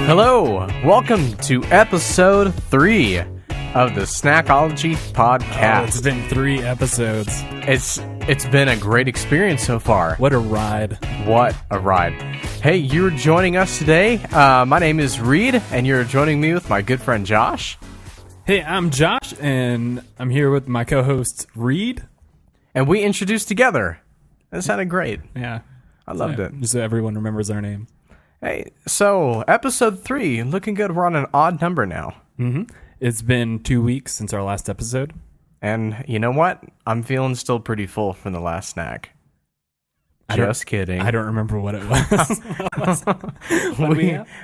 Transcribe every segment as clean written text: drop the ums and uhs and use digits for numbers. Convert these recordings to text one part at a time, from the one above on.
Hello, welcome to episode 3 of the Snackology podcast. Oh, it's been 3 episodes. It's been a great experience so far. What a ride. What a ride. Hey, you're joining us today. My name is Reed, and you're joining me with my good friend Josh. Hey, I'm Josh, and I'm here with my co-host Reed. And we introduced together. It sounded great. Yeah. I loved it. Just so everyone remembers our name. Hey, so episode 3, looking good. We're on an odd number now. Mm-hmm. It's been 2 weeks since our last episode. And you know what? I'm feeling still pretty full from the last snack. Just kidding. I don't remember what it was.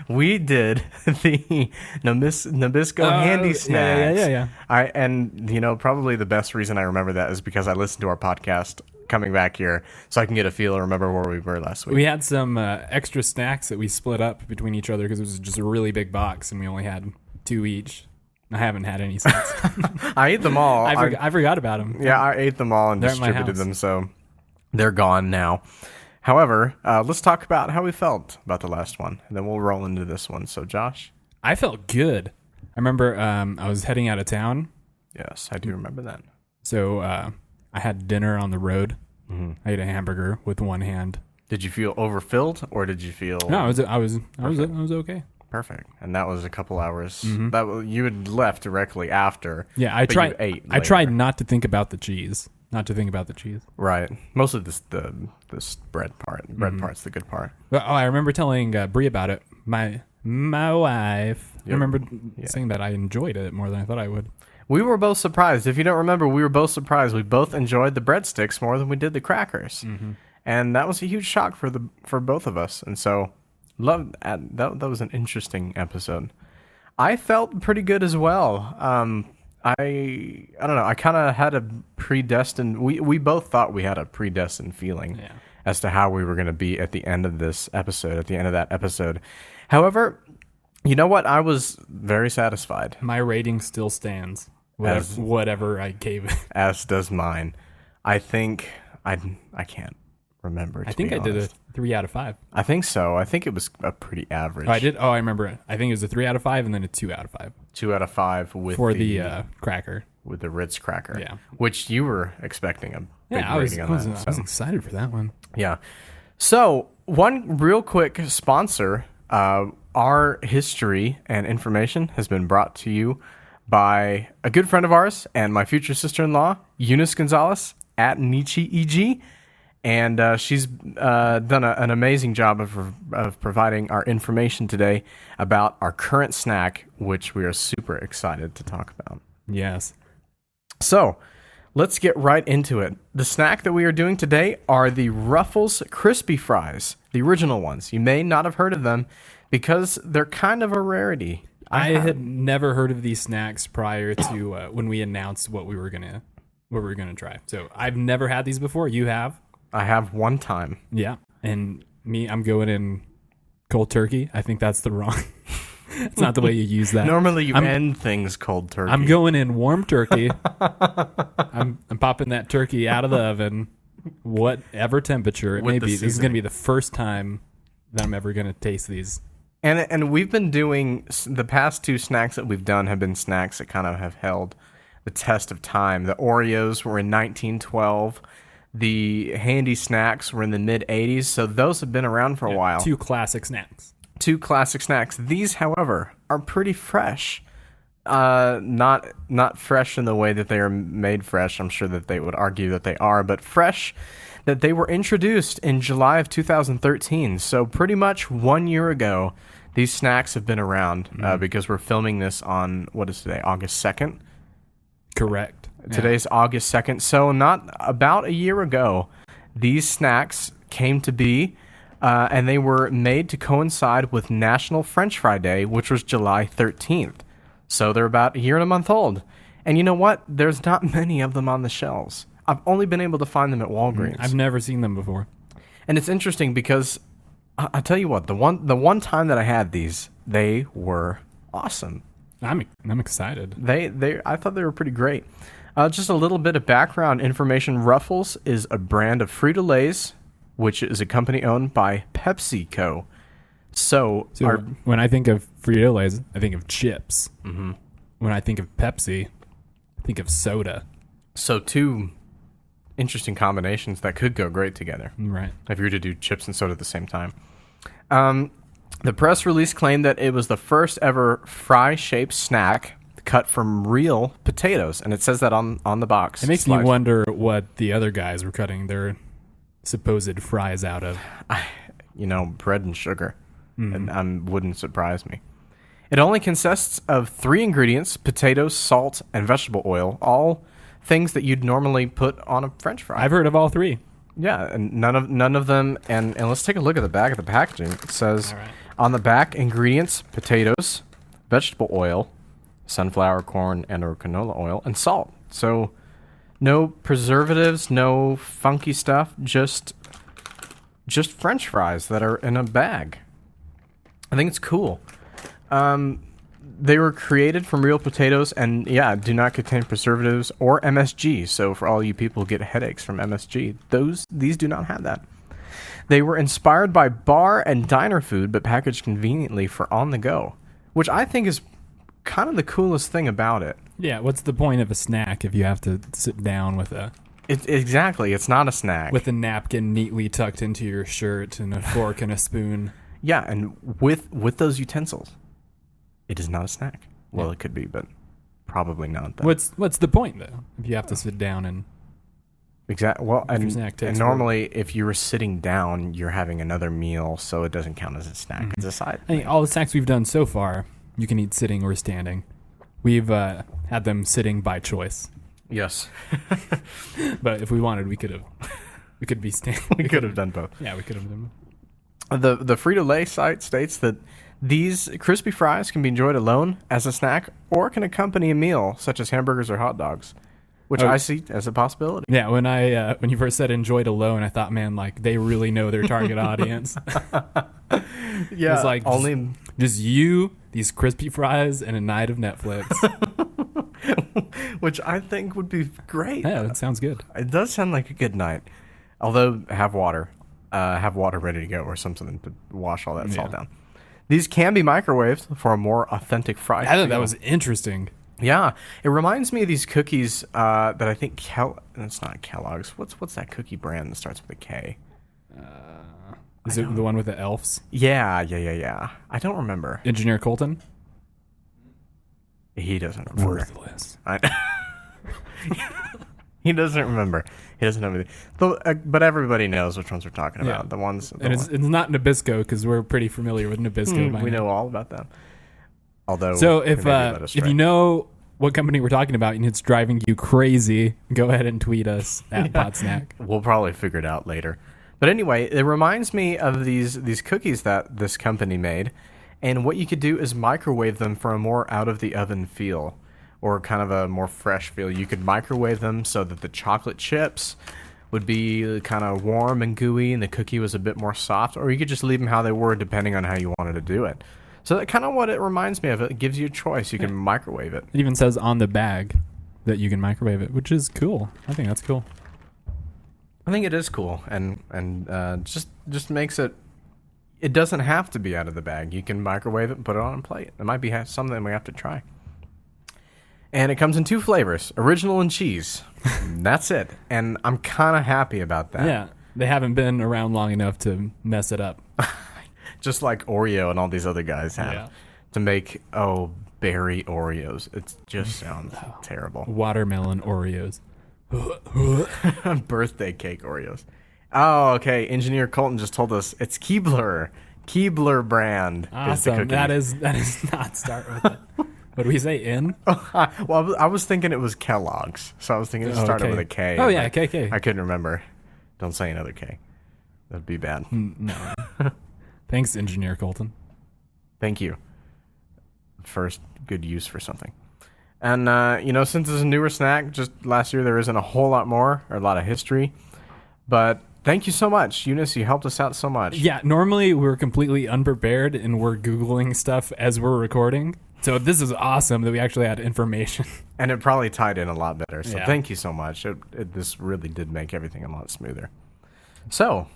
we did the Nabisco handy snacks. Yeah. And you know, probably the best reason I remember that is because I listened to our podcast coming back here, so I can get a feel and remember where we were last week. We had some extra snacks that we split up between each other because it was just a really big box, and we only had 2 each. I haven't had any since. I ate them all. I forgot about them. Yeah, I ate them all and distributed them, so they're gone now. However, let's talk about how we felt about the last one, and then we'll roll into this one. So, Josh? I felt good. I remember I was heading out of town. Yes, I do remember that. So I had dinner on the road. Mm-hmm. I ate a hamburger with one hand. Did you feel overfilled, or did you feel... No, I was okay. Perfect. And that was a couple hours. Mm-hmm. You had left directly after. Yeah, I tried. You ate I tried not to think about the cheese. Right. Mostly this bread part. Bread part's the good part. But, I remember telling Brie about it. My wife. Yep. I remember saying that I enjoyed it more than I thought I would. We were both surprised. If you don't remember, we were both surprised. We both enjoyed the breadsticks more than we did the crackers, and that was a huge shock for both of us. And so, that was an interesting episode. I felt pretty good as well. I don't know. I kind of had a predestined. We both thought we had a predestined feeling as to how we were going to be at the end of this episode. At the end of that episode, however, you know what? I was very satisfied. My rating still stands. Whatever I gave it. As does mine. I think I can't remember. I think I did a 3 out of 5. I think so. I think it was a pretty average. Oh, I did. Oh, I remember it. I think it was a 3 out of 5 and then a 2 out of 5. 2 out of 5 with the cracker. With the Ritz cracker. Yeah. Which you were expecting a big I was rating on that. I was excited for that one. Yeah. So one real quick sponsor. Our history and information has been brought to you by a good friend of ours and my future sister-in-law, Eunice Gonzalez at Nietzsche EG. And she's done an amazing job of providing our information today about our current snack, which we are super excited to talk about. Yes. So let's get right into it. The snack that we are doing today are the Ruffles Crispy Fries, the original ones. You may not have heard of them because they're kind of a rarity. I had never heard of these snacks prior to when we announced what we were gonna try. So I've never had these before. You have? I have one time. Yeah, and me, I'm going in cold turkey. I think that's the wrong. It's not the way you use that. Normally, you end things cold turkey. I'm going in warm turkey. I'm popping that turkey out of the oven, whatever temperature it may be. This is going to be the first time that I'm ever going to taste these. And we've been doing, the past 2 snacks that we've done have been snacks that kind of have held the test of time. The Oreos were in 1912. The Handy Snacks were in the mid-'80s, so those have been around for a while. 2 classic snacks. 2 classic snacks. These, however, are pretty fresh. Not fresh in the way that they are made fresh. I'm sure that they would argue that they are, but fresh that they were introduced in July of 2013. So pretty much 1 year ago, these snacks have been around because we're filming this on, what is today, August 2nd? Correct. Today's August 2nd. So not about a year ago, these snacks came to be, and they were made to coincide with National French Fry Day, which was July 13th. So they're about a year and a month old. And you know what? There's not many of them on the shelves. I've only been able to find them at Walgreens. I've never seen them before. And it's interesting because I tell you what, the one time that I had these, they were awesome. I'm excited. I thought they were pretty great. Just a little bit of background information. Ruffles is a brand of Frito-Lays, which is a company owned by PepsiCo. So when I think of Frito-Lays, I think of chips. Mm-hmm. When I think of Pepsi, I think of soda. So two interesting combinations that could go great together. Right. If you were to do chips and soda at the same time. The press release claimed that it was the first ever fry-shaped snack cut from real potatoes, and it says that on the box. It makes me wonder what the other guys were cutting their supposed fries out of. Bread and sugar. And wouldn't surprise me. It only consists of 3 ingredients: potatoes, salt, and vegetable oil, all things that you'd normally put on a French fry. I've heard of all 3. Yeah, and none of them, and let's take a look at the back of the packaging. It says on the back, ingredients: potatoes, vegetable oil, sunflower, corn, and or canola oil, and salt. So no preservatives, no funky stuff, just French fries that are in a bag. I think it's cool. They were created from real potatoes and, do not contain preservatives or MSG. So for all you people who get headaches from MSG, these do not have that. They were inspired by bar and diner food, but packaged conveniently for on the go, which I think is kind of the coolest thing about it. Yeah, what's the point of a snack if you have to sit down with Exactly, it's not a snack. With a napkin neatly tucked into your shirt and a fork and a spoon. Yeah, and with those utensils, it is not a snack. Well, it could be, but probably not. Though. What's the point though? If you have to sit down and exactly. Well, and normally, if you were sitting down, you're having another meal, so it doesn't count as a snack. Mm-hmm. It's a side. I mean, all the snacks we've done so far, you can eat sitting or standing. We've had them sitting by choice. Yes, but if we wanted, we could be standing. We could have done both. Yeah, we could have done both. The Frito-Lay site states that these crispy fries can be enjoyed alone as a snack or can accompany a meal such as hamburgers or hot dogs, which I see as a possibility. Yeah, when you first said enjoyed alone, I thought, man, like they really know their target audience. Yeah, it's like just you, these crispy fries, and a night of Netflix. Which I think would be great. Yeah, that sounds good. It does sound like a good night. Although, have water ready to go or something to wash all that salt down. These can be microwaved for a more authentic fry. I thought that was interesting. Yeah, it reminds me of these cookies that I think it's not Kellogg's. What's that cookie brand that starts with a K? Is it the one with the elves? Yeah. I don't remember. Engineer Colton? He doesn't remember. Worthless. He doesn't remember. He doesn't know anything. But everybody knows which ones we're talking about. The ones. It's not Nabisco because we're pretty familiar with Nabisco. We know all about them. Although, so if you know what company we're talking about and it's driving you crazy, go ahead and tweet us at Podsnack. We'll probably figure it out later. But anyway, it reminds me of these cookies that this company made, and what you could do is microwave them for a more out of the oven feel, or kind of a more fresh feel. You could microwave them so that the chocolate chips would be kind of warm and gooey, and the cookie was a bit more soft, or you could just leave them how they were, depending on how you wanted to do it. So that's kind of what it reminds me of. It gives you a choice. You can microwave it. It even says on the bag that you can microwave it, which is cool. I think that's cool. I think it is cool, and just makes it. It doesn't have to be out of the bag. You can microwave it and put it on a plate. It might be something we have to try. And it comes in 2 flavors, original and cheese. That's it. And I'm kind of happy about that. Yeah, they haven't been around long enough to mess it up. Just like Oreo and all these other guys have to make berry Oreos. It just sounds terrible. Watermelon Oreos. Birthday cake Oreos. Oh, okay. Engineer Colton just told us it's Keebler. Keebler brand is the cookie. That is not start with it. What do we say? In? Well, I was thinking it was Kellogg's, so I was thinking it started with a K. Oh yeah, KK. I couldn't remember. Don't say another K. That'd be bad. No. Thanks, Engineer Colton. Thank you. First good use for something. And, since it's a newer snack, just last year there isn't a whole lot more, or a lot of history. But thank you so much, Eunice. You helped us out so much. Yeah, normally we're completely unprepared and we're Googling stuff as we're recording. So this is awesome that we actually had information. And it probably tied in a lot better. So thank you so much. This really did make everything a lot smoother. So,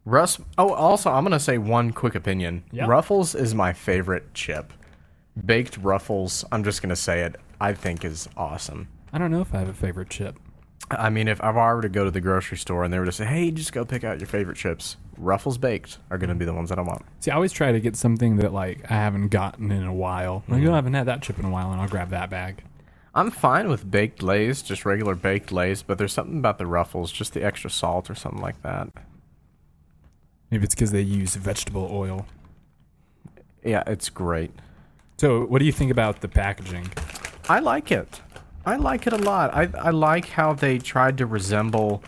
Also, I'm going to say one quick opinion. Yep. Ruffles is my favorite chip. Baked Ruffles, I'm just going to say it, I think is awesome. I don't know if I have a favorite chip. I mean, if I were to go to the grocery store and they were to say, hey, just go pick out your favorite chips, Ruffles Baked are going to be the ones that I want. See, I always try to get something that, like, I haven't gotten in a while. Like, I haven't had that chip in a while, and I'll grab that bag. I'm fine with baked Lays, just regular baked Lays, but there's something about the Ruffles, just the extra salt or something like that. Maybe it's because they use vegetable oil. Yeah, it's great. So, what do you think about the packaging? I like it. I like it a lot. I like how they tried to resemble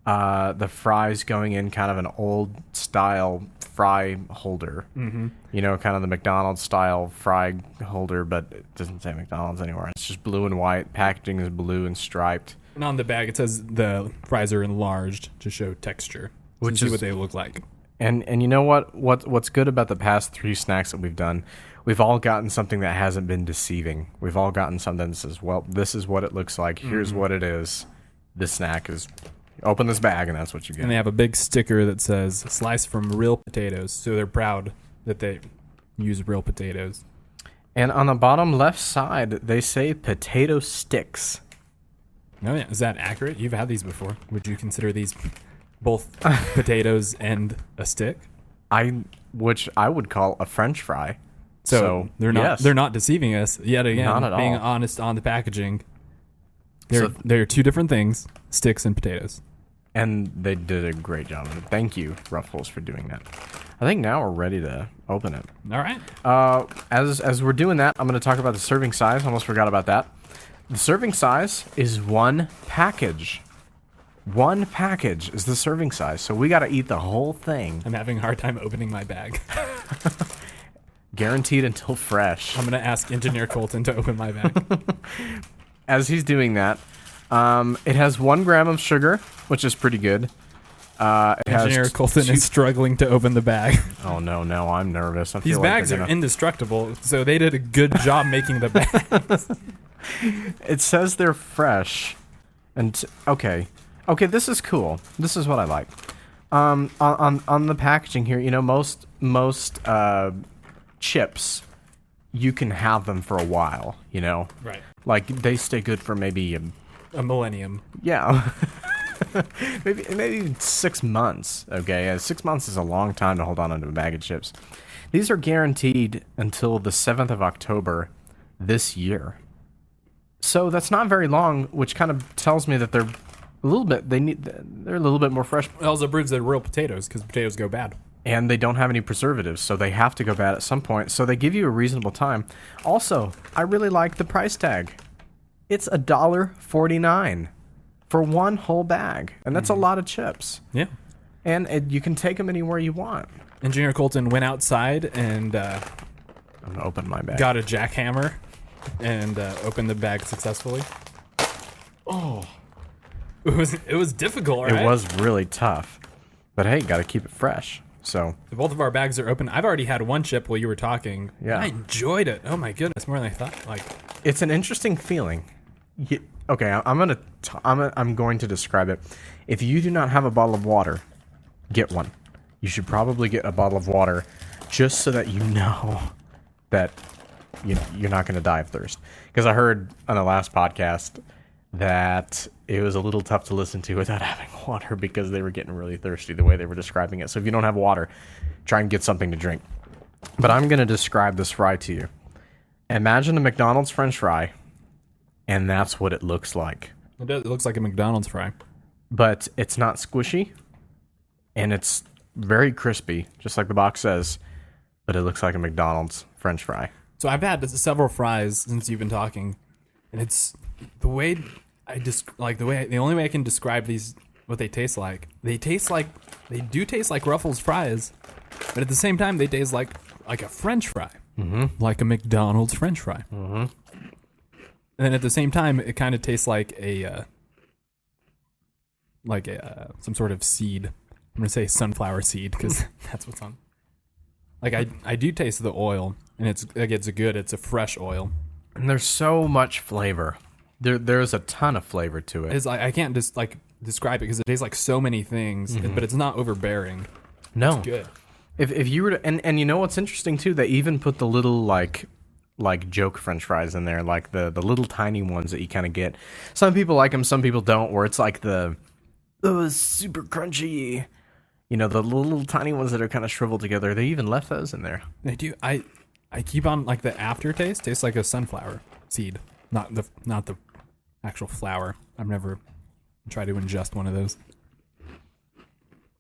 the fries going in kind of an old style fry holder. Mm-hmm. You know, kind of the McDonald's style fry holder, but it doesn't say McDonald's anywhere. It's just blue and white. Packaging is blue and striped. And on the bag, it says the fries are enlarged to show texture. Which see is what they look like. And you know what's good about the past 3 snacks that we've done? We've all gotten something that hasn't been deceiving. We've all gotten something that says, well, this is what it looks like. Here's what it is. This snack is, open this bag, and that's what you get. And they have a big sticker that says, sliced from real potatoes. So they're proud that they use real potatoes. And on the bottom left side, they say potato sticks. Oh, yeah. Is that accurate? You've had these before. Would you consider these both potatoes and a stick? Which I would call a French fry. So they're not deceiving us yet again. Not at being all. honest on the packaging. They're 2 different things, sticks and potatoes. And they did a great job of it. Thank you, Ruffles, for doing that. I think now we're ready to open it. All right. As we're doing that, I'm going to talk about the serving size. Almost forgot about that. The serving size is 1 package. 1 package is the serving size. So we got to eat the whole thing. I'm having a hard time opening my bag. Guaranteed until fresh. I'm going to ask Engineer Colton to open my bag. As he's doing that, it has 1 gram of sugar, which is pretty good. Engineer Colton is struggling to open the bag. Oh, no, I'm nervous. These bags are indestructible, so they did a good job making the bags. It says they're fresh. And, okay, this is cool. This is what I like. On the packaging here, you know, most chips, you can have them for a while, you know? Right. Like, they stay good for maybe a millennium. Yeah. maybe 6 months, okay? 6 months is a long time to hold on to a bag of chips. These are guaranteed until the 7th of October this year. So that's not very long, which kind of tells me that they're a little bit more fresh. It also proves they're real potatoes, because potatoes go bad. And they don't have any preservatives, so they have to go bad at some point. So they give you a reasonable time. Also, I really like the price tag. It's $1.49 for 1 whole bag, and that's a lot of chips. Yeah. And you can take them anywhere you want. Engineer Colton went outside and I'm gonna open my bag. Got a jackhammer and opened the bag successfully. Oh, it was difficult, right? It was really tough, but hey, gotta keep it fresh. So both of our bags are open. I've already had 1 chip while you were talking. Yeah, I enjoyed it. Oh my goodness, more than I thought. Like, it's an interesting feeling. Okay, I'm going to describe it. If you do not have a bottle of water, get one. You should probably get a bottle of water, just so that you know that you're not going to die of thirst. Because I heard on the last podcast that it was a little tough to listen to without having water because they were getting really thirsty the way they were describing it. So if you don't have water, try and get something to drink. But I'm going to describe this fry to you. Imagine a McDonald's French fry, and that's what it looks like. It looks like a McDonald's fry. But it's not squishy, and it's very crispy, just like the box says, but it looks like a McDonald's French fry. So I've had several fries since you've been talking, and it's the way the only way I can describe these, what they taste like. They do taste like Ruffles fries, but at the same time they taste like a French fry, like a McDonald's French fry. Mm-hmm. And then at the same time, it kind of tastes like some sort of seed. I'm gonna say sunflower seed because that's what's on. Like I do taste the oil, and it's good. It's a fresh oil. And there's so much flavor. There's a ton of flavor to it. It's like I can't just describe it because it tastes like so many things, but it's not overbearing. No. Good. If you were to, and you know what's interesting too? They even put the little like joke French fries in there, like the little tiny ones that you kind of get. Some people like them, some people don't. Where it's like the super crunchy, the little tiny ones that are kind of shriveled together. They even left those in there. They do. I keep on like the aftertaste tastes like a sunflower seed, not the actual flour. I've never tried to ingest one of those.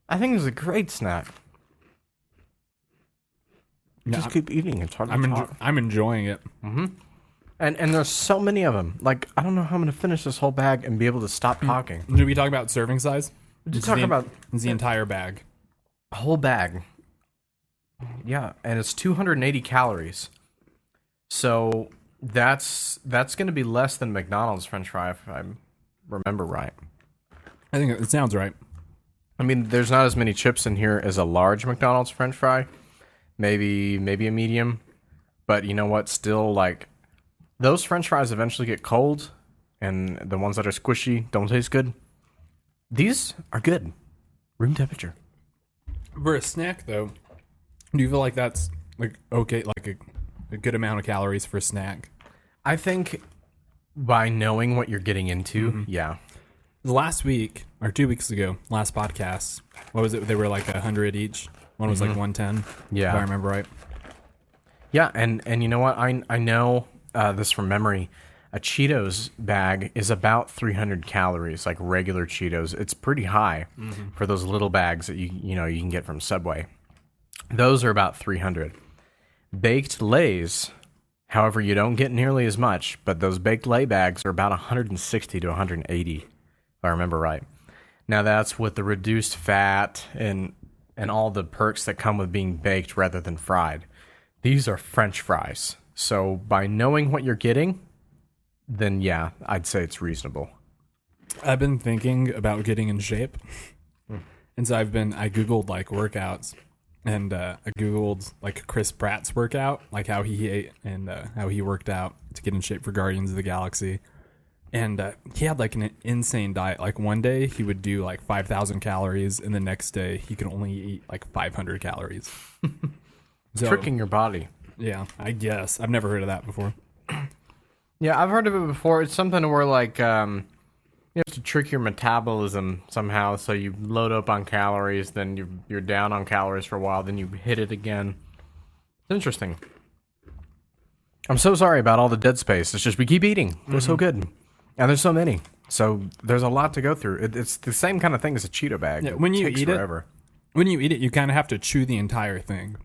I think it's a great snack. Just keep eating. It's hard to talk. I'm enjoying it. Mm-hmm. And there's so many of them. Like, I don't know how I'm going to finish this whole bag and be able to stop talking. Did we talk about serving size? Did talk about the entire bag? A whole bag. Yeah, and it's 280 calories. So that's going to be less than McDonald's French fry if I remember right. I think it sounds right. I mean, there's not as many chips in here as a large McDonald's French fry. Maybe a medium. But you know what? Still, like, those French fries eventually get cold, and the ones that are squishy don't taste good. These are good. Room temperature. For a snack, though, do you feel like that's like okay, like a good amount of calories for a snack? I think by knowing what you're getting into, yeah. Last week, or 2 weeks ago, last podcast, what was it? They were like 100 each. One was like 110. Yeah. If I remember right. Yeah, and you know what? I know this from memory. A Cheetos bag is about 300 calories, like regular Cheetos. It's pretty high for those little bags that you can get from Subway. Those are about 300. Baked Lays, however, you don't get nearly as much, but those baked lay bags are about 160 to 180, if I remember right. Now that's with the reduced fat and all the perks that come with being baked rather than fried. These are French fries. So by knowing what you're getting, then yeah, I'd say it's reasonable. I've been thinking about getting in shape. And so I Googled like workouts, and I Googled like Chris Pratt's workout, like how he ate and how he worked out to get in shape for Guardians of the Galaxy. And he had like an insane diet. Like one day he would do like 5,000 calories, and the next day he could only eat like 500 calories. Tricking your body. Yeah, I guess. I've never heard of that before. Yeah, I've heard of it before. It's something where like you have to trick your metabolism somehow. So you load up on calories, then you're down on calories for a while, then you hit it again. It's interesting. I'm so sorry about all the dead space. It's just we keep eating. They're so good. And there's so many. So there's a lot to go through. It's the same kind of thing as a Cheeto bag. Yeah, when you eat forever. When you eat it, you kind of have to chew the entire thing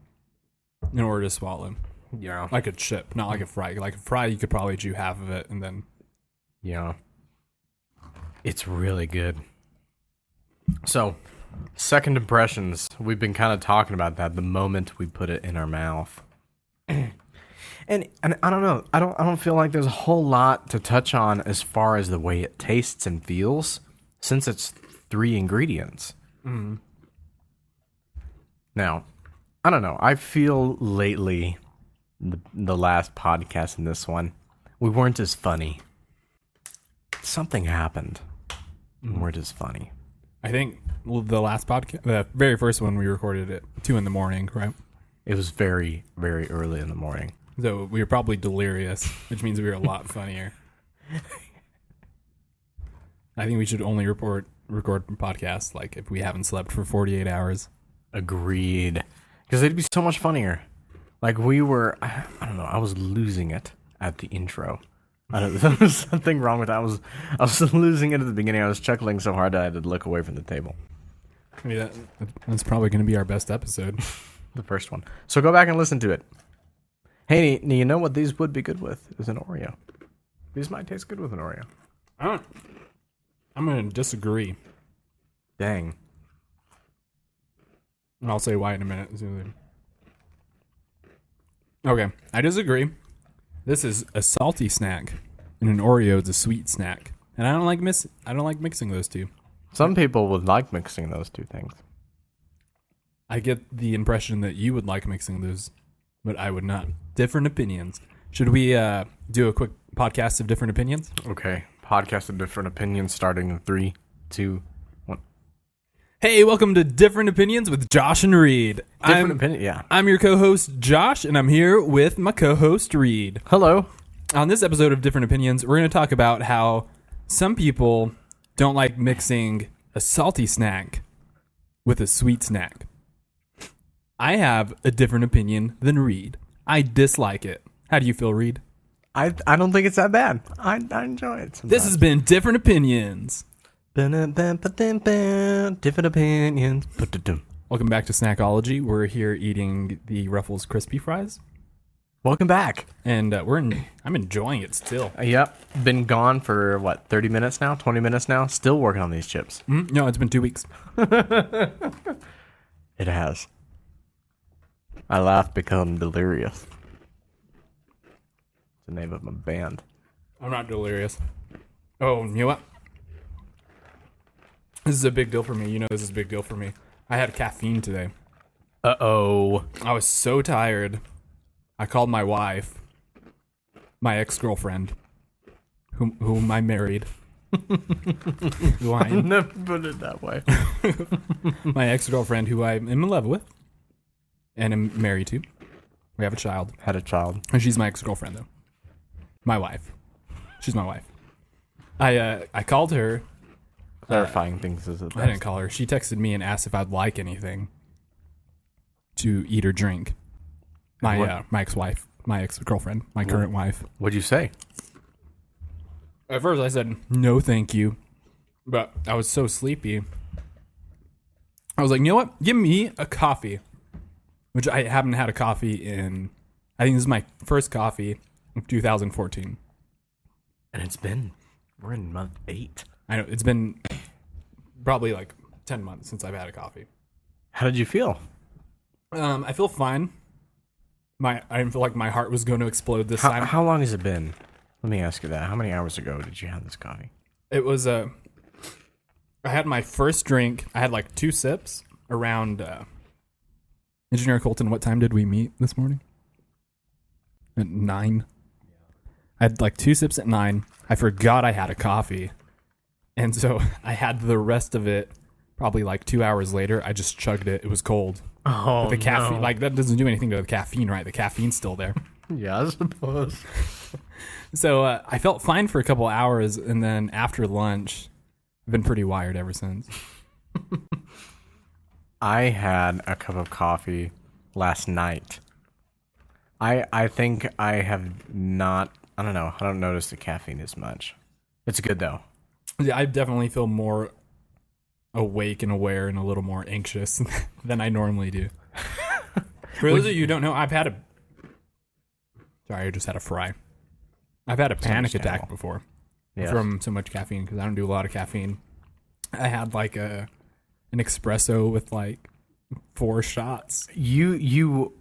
in order to swallow. Yeah. Like a chip, not like a fry. Like a fry, you could probably chew half of it and then... Yeah. It's really good. So, second impressions. We've been kind of talking about that the moment we put it in our mouth. And I don't know. I don't feel like there's a whole lot to touch on as far as the way it tastes and feels, since it's 3 ingredients. Now, I don't know. I feel lately, the last podcast and this one, we weren't as funny. Something happened. We weren't as funny. I think the last podcast, the very first one, we recorded at 2 a.m, right? It was very, very early in the morning. So we were probably delirious, which means we were a lot funnier. I think we should only record podcasts like if we haven't slept for 48 hours. Agreed. Because it'd be so much funnier. Like we were, I don't know, I was losing it at the intro. I don't know, there was something wrong with that. I was losing it at the beginning. I was chuckling so hard that I had to look away from the table. I mean, that's probably going to be our best episode. The first one. So go back and listen to it. Hey, you know what these would be good with? Is an Oreo. These might taste good with an Oreo. I'm going to disagree. Dang. And I'll say why in a minute. Okay, I disagree. This is a salty snack, and an Oreo is a sweet snack. And I don't like mixing those two. Some people would like mixing those two things. I get the impression that you would like mixing those, but I would not. Different opinions. Should we do a quick podcast of different opinions? Okay. Podcast of different opinions starting in 3, 2, 1. Hey, welcome to Different Opinions with Josh and Reed. Different opinion, yeah. I'm your co-host, Josh, and I'm here with my co-host, Reed. Hello. On this episode of Different Opinions, we're going to talk about how some people don't like mixing a salty snack with a sweet snack. I have a different opinion than Reed. I dislike it. How do you feel, Reed? I don't think it's that bad. I enjoy it sometimes. This has been Different Opinions. Different opinions. Welcome back to Snackology. We're here eating the Ruffles crispy fries, Welcome back. and I'm enjoying it still. Yep. Been gone for, 30 minutes now? 20 minutes now? Still working on these chips. No, it's been 2 weeks. It has. I laugh because I'm delirious. It's the name of my band. I'm not delirious. Oh, you know what? This is a big deal for me. You know this is a big deal for me. I had caffeine today. Uh-oh. I was so tired. I called my wife, my ex-girlfriend, whom I married. Never put it that way. My ex-girlfriend, who I'm in love with and am married to. We have a child. Had a child. And she's my ex-girlfriend, though. My wife. She's my wife. I called her. Clarifying things is it? I didn't call her. She texted me and asked if I'd like anything to eat or drink. My ex-wife, my ex-girlfriend, my current wife. What'd you say? At first I said, no thank you. But I was so sleepy. I was like, you know what? Give me a coffee. Which I haven't had a coffee in, I think this is my first coffee of 2014. And we're in month 8. I know, it's been probably like 10 months since I've had a coffee. How did you feel? I feel fine. I feel like my heart was going to explode this time. How long has it been? Let me ask you that. How many hours ago did you have this coffee? It was I had my first drink. I had like 2 sips around Engineer Colton. What time did we meet this morning? At 9. I had like 2 sips at 9. I forgot I had a coffee. And so I had the rest of it probably like 2 hours later. I just chugged it. It was cold. Oh, But the caffeine, like that doesn't do anything to the caffeine, right? The caffeine's still there. Yeah, I suppose. So I felt fine for a couple hours. And then after lunch, I've been pretty wired ever since. I had a cup of coffee last night. I think I have not, I don't know. I don't notice the caffeine as much. It's good though. Yeah, I definitely feel more awake and aware and a little more anxious than I normally do. For those of you who don't know, Sorry, I just had a fry. I've had a panic attack before from so much caffeine because I don't do a lot of caffeine. I had like an espresso with like 4 shots. You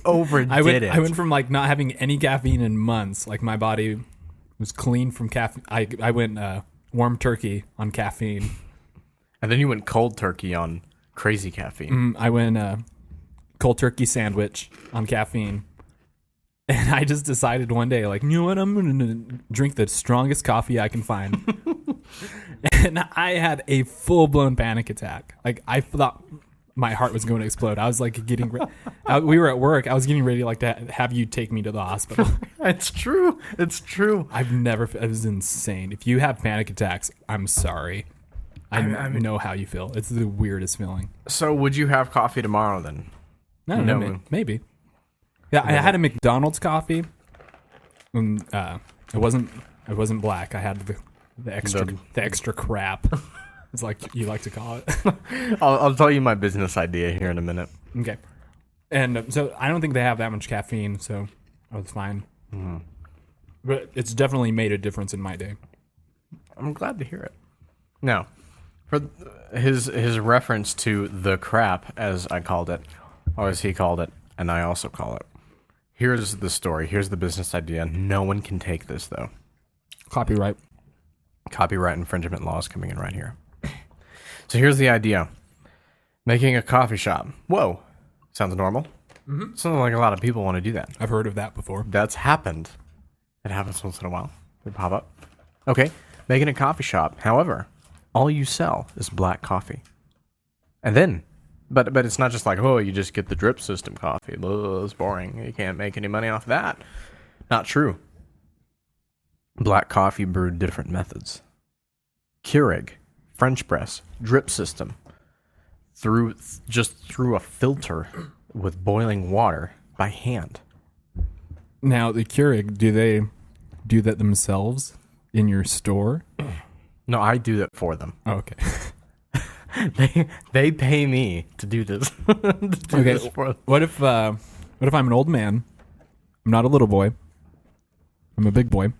overdid it. I went from like not having any caffeine in months. Like my body was clean from caffeine. I went warm turkey on caffeine. And then you went cold turkey on crazy caffeine. I went cold turkey sandwich on caffeine. And I just decided one day, like, you know what? I'm going to drink the strongest coffee I can find. And I had a full-blown panic attack. Like, I thought my heart was going to explode. I was like getting we were at work. I was getting ready like to have you take me to the hospital. It's true. It's true. It was insane. If you have panic attacks, I'm sorry. I know how you feel. It's the weirdest feeling. So would you have coffee tomorrow then? I don't know, maybe. Yeah, I had a McDonald's coffee. And it wasn't black. I had the extra crap. It's like you like to call it. I'll tell you my business idea here in a minute. Okay. And so I don't think they have that much caffeine, so I was fine. Mm-hmm. But it's definitely made a difference in my day. I'm glad to hear it. Now, for his reference to the crap, as I called it, or as he called it, and I also call it. Here's the story. Here's the business idea. No one can take this, though. Copyright Infringement laws coming in right here. So here's the idea. Making a coffee shop. Whoa. Sounds normal. Mm-hmm. Sounds like a lot of people want to do that. I've heard of that before. That's happened. It happens once in a while. They pop up. Okay. Making a coffee shop. However, all you sell is black coffee. And then, but it's not just like, oh, you just get the drip system coffee. Ugh, it's boring. You can't make any money off that. Not true. Black coffee brewed different methods. Keurig, French press, drip system, through a filter with boiling water by hand. Now, the Keurig, do they do that themselves in your store? No, I do that for them. Oh, okay. They pay me to do this. Okay. What if I'm an old man? I'm not a little boy. I'm a big boy,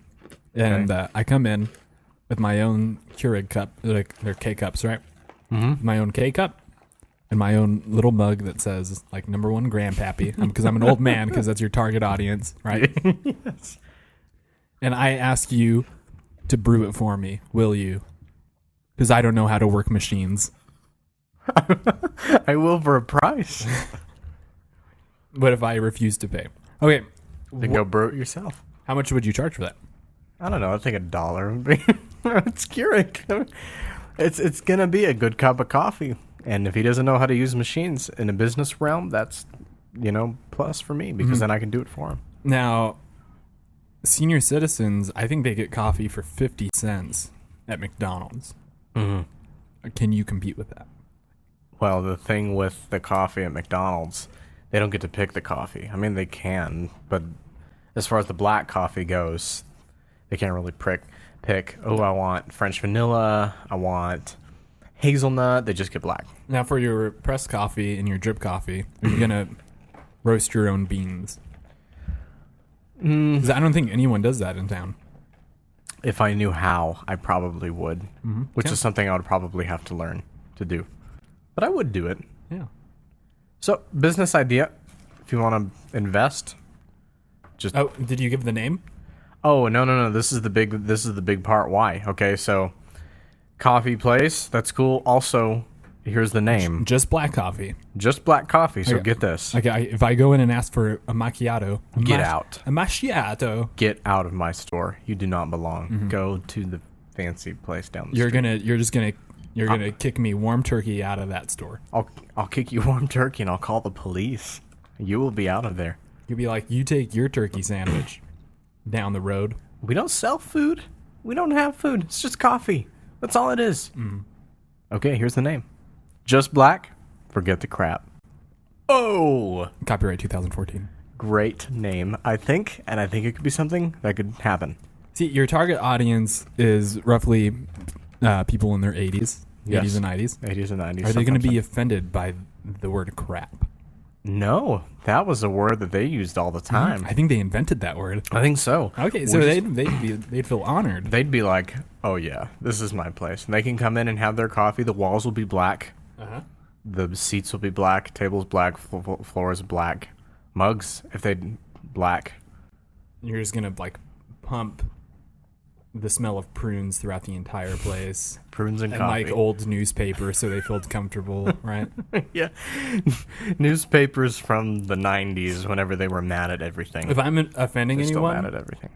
and I come in with my own Keurig cup. Like they're K cups, right? Mm-hmm. My own K cup and my own little mug that says like #1 Grandpappy, because I'm an old man, because that's your target audience, right? Yes. And I ask you to brew it for me. Will you? Because I don't know how to work machines. I will for a price. What if I refuse to pay? Okay. Then go brew it yourself. How much would you charge for that? I don't know. I think $1 would be. It's Keurig. It's gonna be a good cup of coffee, and if he doesn't know how to use machines in a business realm, that's plus for me, because then I can do it for him. Now, senior citizens, I think they get coffee for 50 cents at McDonald's. Mm-hmm. Can you compete with that? Well, the thing with the coffee at McDonald's, they don't get to pick the coffee. I mean, they can, but as far as the black coffee goes, they can't really pick, oh, I want French vanilla, I want hazelnut. They just get black. Now, for your pressed coffee and your drip coffee, are you going to roast your own beans? 'Cause I don't think anyone does that in town. If I knew how, I probably would, which is something I would probably have to learn to do. But I would do it. Yeah. So, business idea, if you want to invest, just... Oh, did you give the name? Oh, no. This is the big part. Why? Okay, so coffee place, that's cool. Also, here's the name. Just black coffee. Just black coffee, so Okay. get this. Okay, if I go in and ask for a macchiato. Get out. A macchiato. Get out of my store. You do not belong. Go to the fancy place down the You're street. gonna kick me warm turkey out of that store. I'll kick you warm turkey and I'll call the police. You will be out of there. You'll be like, you take your turkey sandwich down the road. We don't sell food. We don't have food. It's just coffee. That's all it is. Okay, here's the name. Just black. Forget the crap. Oh! Copyright 2014. Great name, I think. And I think it could be something that could happen. See, your target audience is roughly people in their 80s. Yes. 80s and 90s. 80s and 90s. Are they going to be offended by the word crap? No, that was a word that they used all the time. I think they invented that word. I think so. Okay, so they'd feel honored. They'd be like, oh yeah, this is my place. And they can come in and have their coffee. The walls will be black. Uh-huh. The seats will be black. Tables black. Floors black. Mugs, if they black. You're just going to like pump the smell of prunes throughout the entire place. Prunes and And coffee. like old newspaper so they feel comfortable, right? Yeah. Newspapers from the 90s whenever they were mad at everything. If I'm offending They're still anyone, mad at everything.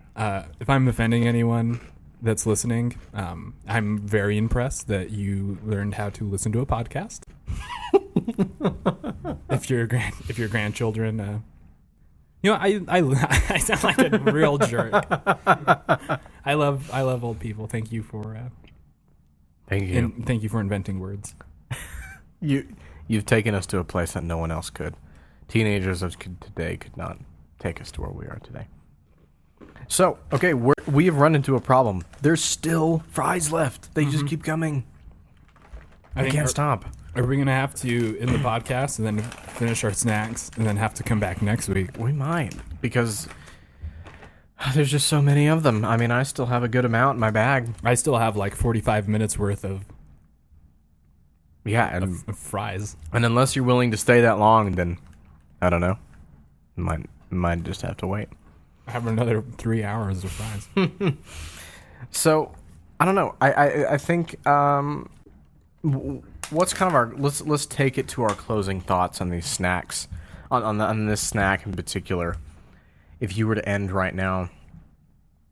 if I'm offending anyone that's listening, I'm very impressed that you learned how to listen to a podcast. If your grandchildren, I sound like a real jerk. I love old people. Thank you for Thank you. and thank you for inventing words. You've taken us to a place that no one else could. Teenagers of today could not take us to where we are today. So, okay, we have run into a problem. There's still fries left. They just keep coming. I can't stop. Are we gonna have to end the podcast and then finish our snacks and then have to come back next week? We might, because there's just so many of them. I mean, I still have a good amount in my bag. I still have like 45 minutes worth of Yeah, fries. and unless you're willing to stay that long, then I don't know. Might just have to wait. I have another 3 hours of fries. So, I don't know. I think what's kind of our let's take it to our closing thoughts on these snacks, on this snack in particular. If you were to end right now,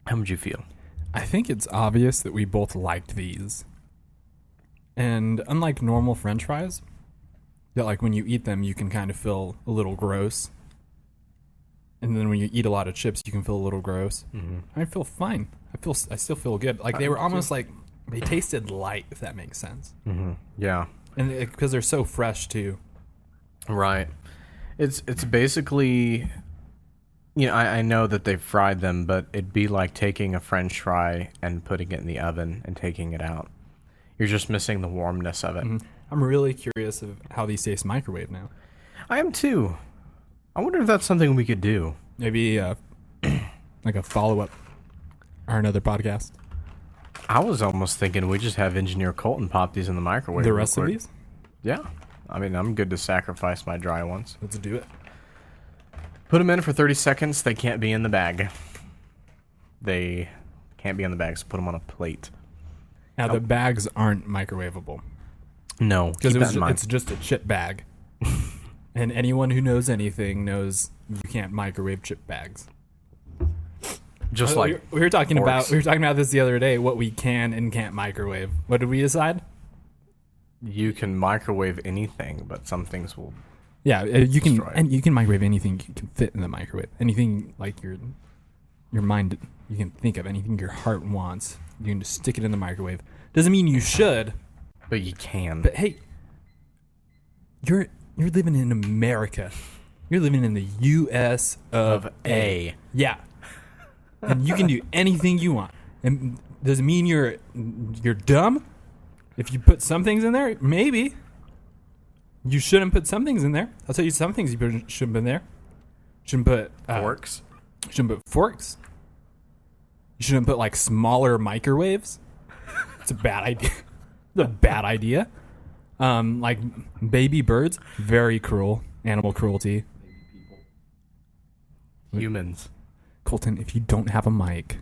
how would you feel? I think it's obvious that we both liked these. And unlike normal French fries, that like when you eat them, you can kind of feel a little gross. And then when you eat a lot of chips, you can feel a little gross. Mm-hmm. I feel fine. I still feel good. Like they were almost like they tasted light, if that makes sense. Mm-hmm. Yeah, and because they're so fresh too. Right. It's basically, I know that they fried them, but it'd be like taking a French fry and putting it in the oven and taking it out. You're just missing the warmness of it. Mm-hmm. I'm really curious of how these taste microwave now. I am too. I wonder if that's something we could do. Maybe like a follow-up or another podcast. I was almost thinking we just have Engineer Colton pop these in the microwave. The rest of these? Yeah. I mean, I'm good to sacrifice my dry ones. Let's do it. Put them in for 30 seconds. They can't be in the bag. They can't be in the bag, so put them on a plate. Now, the bags aren't microwavable. No, because it's just a chip bag. And anyone who knows anything knows you can't microwave chip bags. Just like we were talking about this the other day. What we can and can't microwave. What did we decide? You can microwave anything, but some things will. Yeah, you can, and you can microwave anything you can fit in the microwave. Anything like your mind, you can think of anything your heart wants. You can just stick it in the microwave. Doesn't mean you should, but you can. But hey, you're living in America. You're living in the U.S. of A. Yeah. And you can do anything you want. And does it mean you're dumb? If you put some things in there, maybe. You shouldn't put some things in there. I'll tell you some things you shouldn't put in there. Shouldn't put forks. Shouldn't put forks. You shouldn't put like smaller microwaves. It's a bad idea. It's a bad idea. Like baby birds, very cruel. Animal cruelty. Humans. Colton, if you don't have a mic,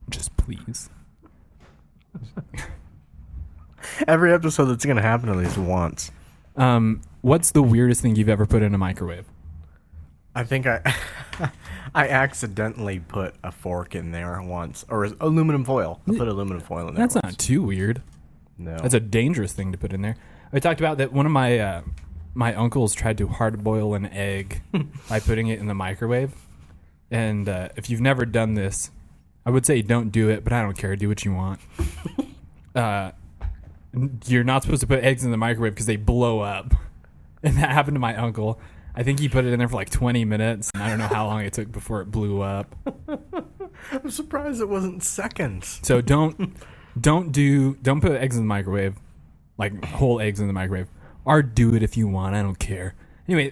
just please. Every episode that's going to happen at least once. What's the weirdest thing you've ever put in a microwave? I think I accidentally put a fork in there once. Or aluminum foil. I put aluminum foil in there That's once. Not too weird. No. That's a dangerous thing to put in there. I talked about that one of my uncles tried to hard boil an egg by putting it in the microwave. And if you've never done this, I would say don't do it, but I don't care. Do what you want. You're not supposed to put eggs in the microwave because they blow up. And that happened to my uncle. I think he put it in there for like 20 minutes, and I don't know how long it took before it blew up. I'm surprised it wasn't seconds. So don't put eggs in the microwave, like whole eggs in the microwave. Or do it if you want. I don't care. Anyway,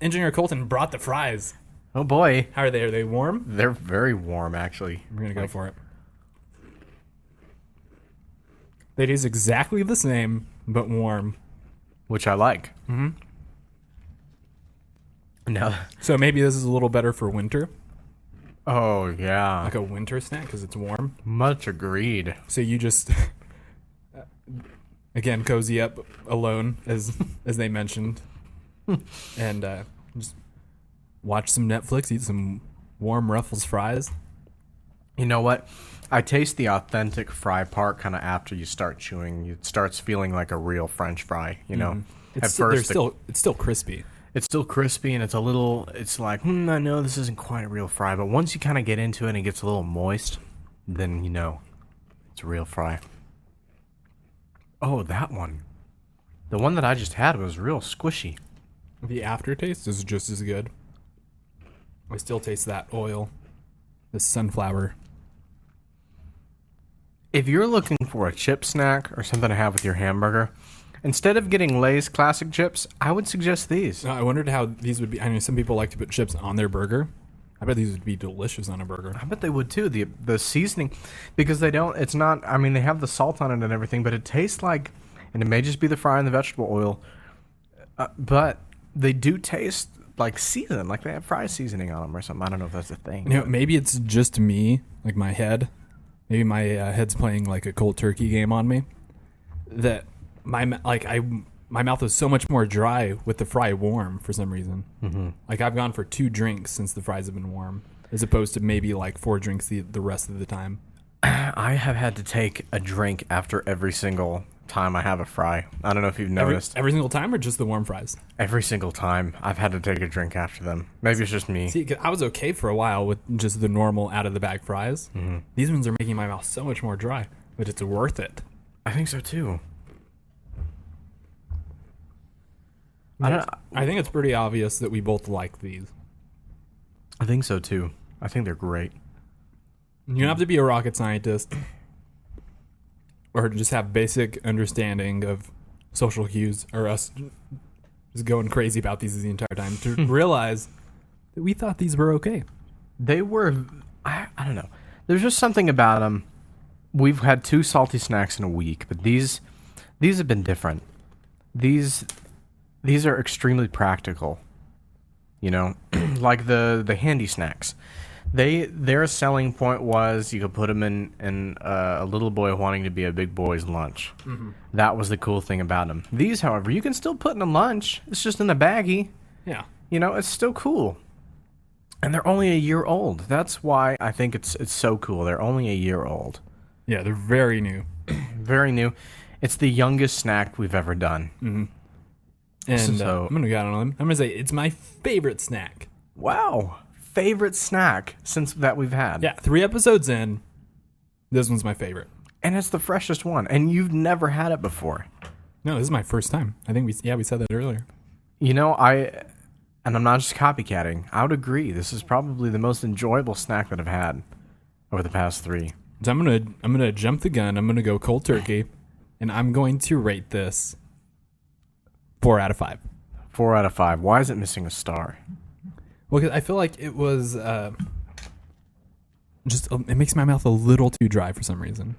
Engineer Colton brought the fries. Oh boy. How are they? Are they warm? They're very warm, actually. We're going to go for it. They taste exactly the same, but warm. Which I like. Mm-hmm. No. So maybe this is a little better for winter. Oh, yeah. Like a winter snack because it's warm. Much agreed. So you just, again, cozy up alone, as they mentioned. And just watch some Netflix, eat some warm Ruffles fries. You know what? I taste the authentic fry part kind of after you start chewing. It starts feeling like a real French fry, you know? At first, it's still crispy. It's still crispy, and it's like, I know this isn't quite a real fry, but once you kind of get into it and it gets a little moist, then you know it's a real fry. Oh, that one. The one that I just had was real squishy. The aftertaste is just as good. I still taste that oil, the sunflower. If you're looking for a chip snack or something to have with your hamburger, instead of getting Lay's classic chips, I would suggest these. I wondered how these would be. I mean, some people like to put chips on their burger. I bet these would be delicious on a burger. I bet they would too. The seasoning, because they don't, it's not, I mean, they have the salt on it and everything, but it tastes like, and it may just be the fry and the vegetable oil, but they do taste like seasoned, like they have fry seasoning on them or something. I don't know if that's a thing. You know, maybe it's just me, like my head. Maybe my head's playing like a cold turkey game on me. That my mouth is so much more dry with the fry warm for some reason. Mm-hmm. Like I've gone for 2 drinks since the fries have been warm, as opposed to maybe like 4 drinks the rest of the time. I have had to take a drink after every single time I have a fry. I don't know if you've noticed. Every single time, or just the warm fries? Every single time I've had to take a drink after them. Maybe it's just me. See, 'cause I was okay for a while with just the normal out of the bag fries. Mm-hmm. These ones are making my mouth so much more dry, but it's worth it. I think so too. I think it's pretty obvious that we both like these. I think so too. I think they're great. You don't have to be a rocket scientist or just have basic understanding of social cues or us just going crazy about these the entire time to realize that we thought these were okay. They were, I don't know. There's just something about them. We've had 2 salty snacks in a week, but these have been different. These are extremely practical. You know, like the handy snacks. Their selling point was you could put them in a little boy wanting to be a big boy's lunch. Mm-hmm. That was the cool thing about them. These, however, you can still put in a lunch. It's just in a baggie. Yeah. You know, it's still cool. And they're only a year old. That's why I think it's so cool. They're only a year old. Yeah, they're very new. Very new. It's the youngest snack we've ever done. Mm-hmm. And So- I'm going to go out on a limb. I'm going to say it's my favorite snack. Wow. Favorite snack since that we've had. Yeah, 3 episodes in, this one's my favorite. And it's the freshest one. And you've never had it before. No, this is my first time. I think we said that earlier. You know, and I'm not just copycatting. I would agree. This is probably the most enjoyable snack that I've had over the past 3. So I'm gonna jump the gun. I'm gonna go cold turkey, and I'm going to rate this 4 out of 5. 4 out of 5. Why is it missing a star? Well, 'cause I feel like it was it makes my mouth a little too dry for some reason.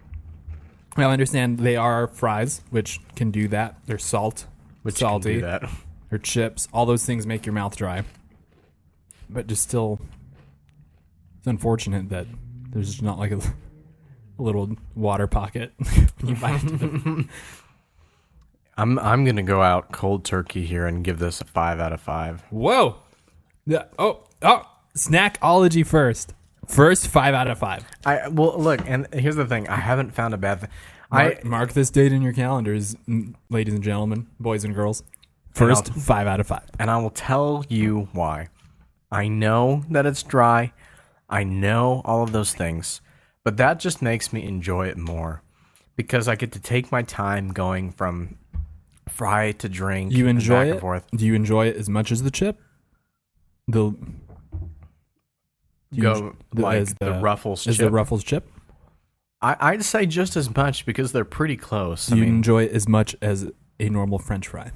Well, I understand they are fries, which can do that. They're salty. Can do that. Or chips. All those things make your mouth dry. But just still, it's unfortunate that there's just not like a little water pocket when you bite into them. I'm gonna go out cold turkey here and give this a 5 out of 5. Whoa! Yeah. Oh! Snackology first. First 5 out of 5. Well, look, and here's the thing. I haven't found a bad thing. Mark this date in your calendars, ladies and gentlemen, boys and girls. First 5 out of 5. And I will tell you why. I know that it's dry. I know all of those things. But that just makes me enjoy it more. Because I get to take my time going from fry to drink. You enjoy back it? and forth. Do you enjoy it as much as the chip? The Ruffles chip. Is the Ruffles chip? I'd say just as much because they're pretty close. Do you enjoy it as much as a normal French fry?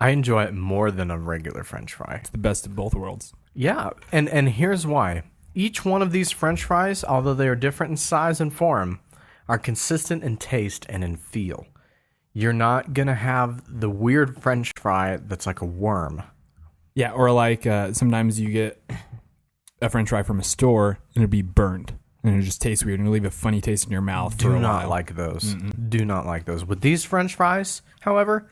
I enjoy it more than a regular French fry. It's the best of both worlds. Yeah, and here's why. Each one of these French fries, although they are different in size and form, are consistent in taste and in feel. You're not going to have the weird French fry that's like a worm. Yeah, or like sometimes you get a French fry from a store and it'd be burnt and it just tastes weird and it'll leave a funny taste in your mouth. Do not like those. Mm-mm. Do not like those. With these French fries, however,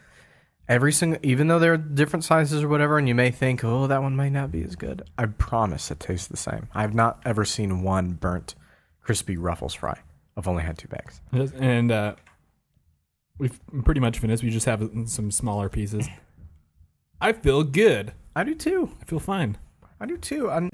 even though they're different sizes or whatever, and you may think, oh, that one might not be as good, I promise it tastes the same. I've not ever seen one burnt, crispy Ruffles fry. I've only had 2 bags. And we've pretty much finished. We just have some smaller pieces. I feel good. I do too. I feel fine. I do too. And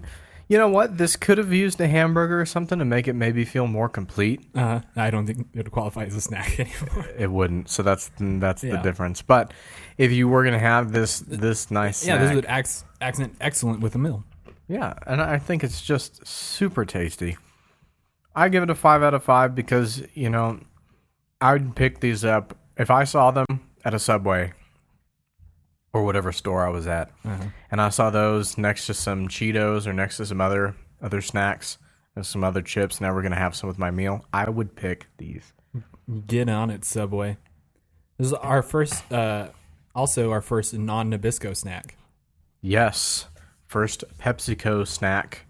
you know what? This could have used a hamburger or something to make it maybe feel more complete. I don't think it would qualify as a snack anymore. It wouldn't. So that's the difference. But if you were going to have this nice snack, this would accent excellent with a meal. Yeah, and I think it's just super tasty. I give it a 5 out of 5 because, you know, I would pick these up if I saw them at a Subway or whatever store I was at, and I saw those next to some Cheetos or next to some other snacks and some other chips. Now we're going to have some with my meal. I would pick these. Get on it, Subway. This is our first, also our first non-Nabisco snack. Yes. First PepsiCo snack,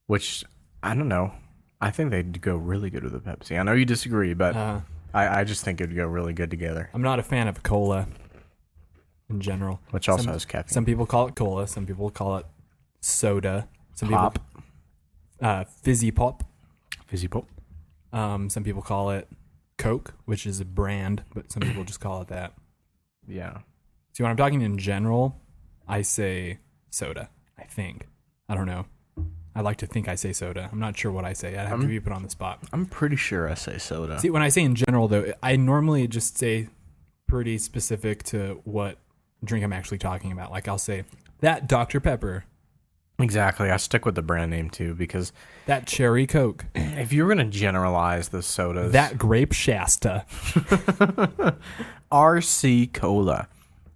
which, I don't know. I think they'd go really good with the Pepsi. I know you disagree, but I just think it'd go really good together. I'm not a fan of cola in general. Which also has caffeine. Some people call it cola. Some people call it soda. Some Pop. People, fizzy pop. Fizzy pop. Some people call it Coke, which is a brand, but some people just call it that. Yeah. See, when I'm talking in general, I say soda, I think. I don't know. I like to think I say soda. I'm not sure what I say. I have to be put on the spot. I'm pretty sure I say soda. See, when I say in general, though, I normally just say pretty specific to what drink I'm actually talking about. Like I'll say, that Dr. Pepper. Exactly. I stick with the brand name, too, because That Cherry Coke. if you were going to generalize the sodas... That Grape Shasta. RC Cola.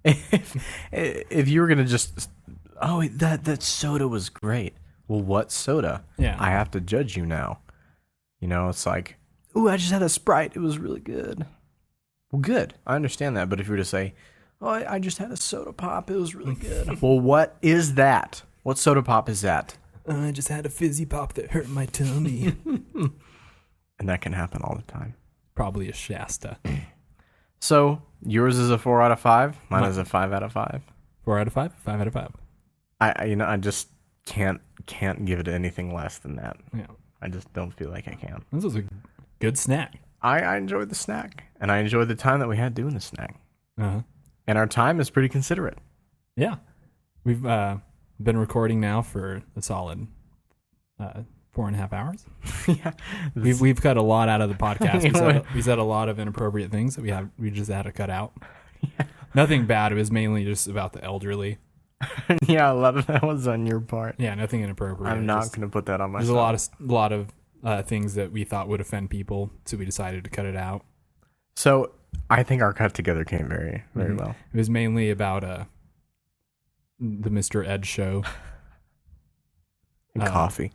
If you were going to just... Oh, that soda was great. Well, what soda? Yeah. I have to judge you now. You know, it's like, ooh, I just had a Sprite. It was really good. Well, good. I understand that. But if you were to say, oh, I just had a soda pop. It was really good. Well, what is that? What soda pop is that? I just had a fizzy pop that hurt my tummy. And that can happen all the time. Probably a Shasta. So, yours is a 4 out of 5. Mine is a 5 out of 5. 4 out of 5? 5 out of 5. I just can't give it anything less than that. Yeah. I just don't feel like I can. This was a good snack. I enjoyed the snack. And I enjoyed the time that we had doing the snack. Uh-huh. And our time is pretty considerate. Yeah. We've been recording now for a solid 4.5 hours. Yeah. We've cut a lot out of the podcast. We said a lot of inappropriate things that we just had to cut out. Yeah. Nothing bad. It was mainly just about the elderly. Yeah, a lot of that was on your part. Yeah, nothing inappropriate. I'm not going to put that on myself. There's a lot of things that we thought would offend people, so we decided to cut it out. So I think our cut together came very, very well. It was mainly about the Mr. Ed show. And coffee.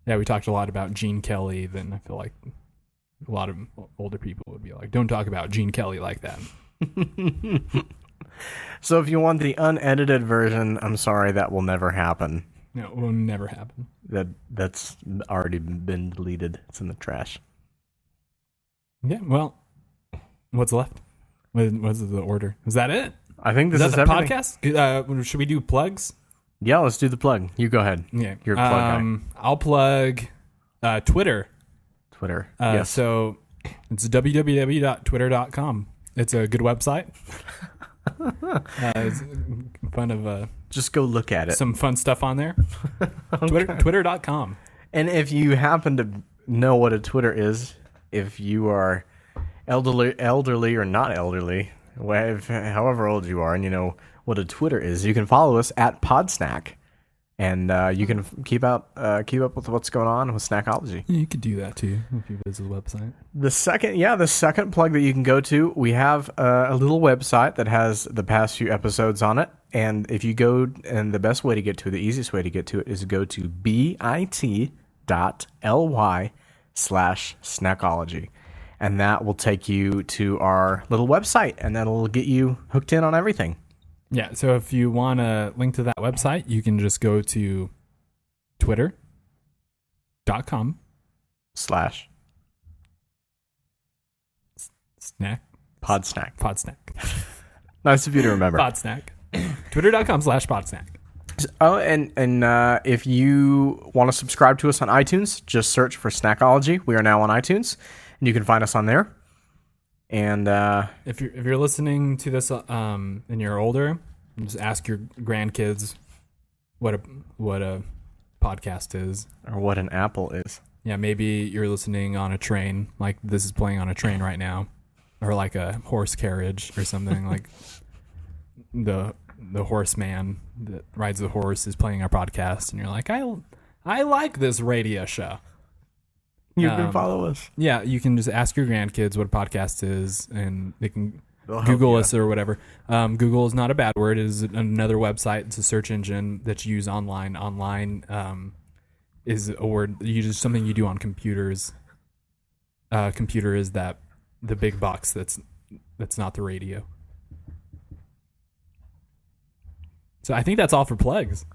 Yeah, we talked a lot about Gene Kelly. Then I feel like a lot of older people would be like, don't talk about Gene Kelly like that. So if you want the unedited version, I'm sorry, that will never happen. No, it will never happen. That's already been deleted. It's in the trash. Yeah, well, what's left? What's the order? Is that it? I think this is the everything. podcast? Should we do plugs? Yeah, let's do the plug. You go ahead. Yeah. You're a plug guy. I'll plug Twitter. Twitter. Yes. So it's www.twitter.com. It's a good website. It's fun of just go look at it. some fun stuff on there. Okay. Twitter.com. And if you happen to know what a Twitter is, if you are elderly or not elderly, however old you are, and you know what a Twitter is, you can follow us at Podsnack, and you can keep up with what's going on with Snackology. You could do that too if you visit the website. The second plug that you can go to, we have a little website that has the past few episodes on it. And if you go, and the best way to get to it, the easiest way to get to it is to go to bit.ly/Snackology. And that will take you to our little website, and that'll get you hooked in on everything. Yeah, so if you want a link to that website, you can just go to twitter.com /snack Podsnack. Nice of you to remember. Podsnack. Twitter.com/Podsnack. Oh, and if you want to subscribe to us on iTunes, just search for Snackology. We are now on iTunes, and you can find us on there. And if you're listening to this and you're older, just ask your grandkids what a podcast is, or what an apple is. Yeah, maybe you're listening on a train, like this is playing on a train right now, or like a horse carriage or something. Like the horseman that rides the horse is playing our podcast, and you're like, I like this radio show. You can follow us. Yeah, you can just ask your grandkids what a podcast is, and they can They'll Google us or whatever. Google is not a bad word. It is another website. It's a search engine that you use online. Online is a word. Something you do on computers. Computer is the big box that's not the radio. So I think that's all for plugs.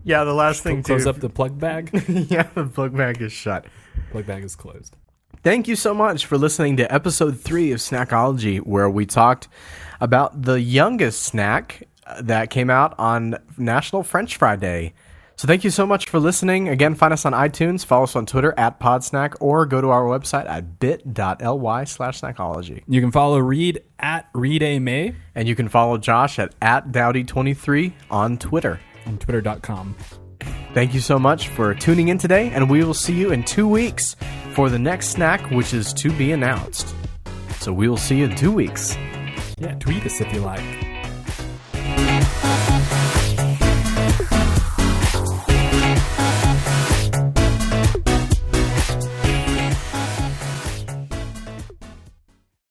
Yeah, the last thing Close up the plug bag. Yeah, the plug bag is shut. Plug bag is closed. Thank you so much for listening to episode 3 of Snackology, where we talked about the youngest snack that came out on National French Fry Day. So thank you so much for listening. Again, find us on iTunes, follow us on Twitter @Podsnack, or go to our website at bit.ly/Snackology. You can follow Reed at ReedAMay And you can follow Josh at @Dowdy23 on Twitter. on Twitter.com. Thank you so much for tuning in today, and we will see you in 2 weeks for the next snack, which is to be announced. So we will see you in 2 weeks. Yeah, tweet us if you like.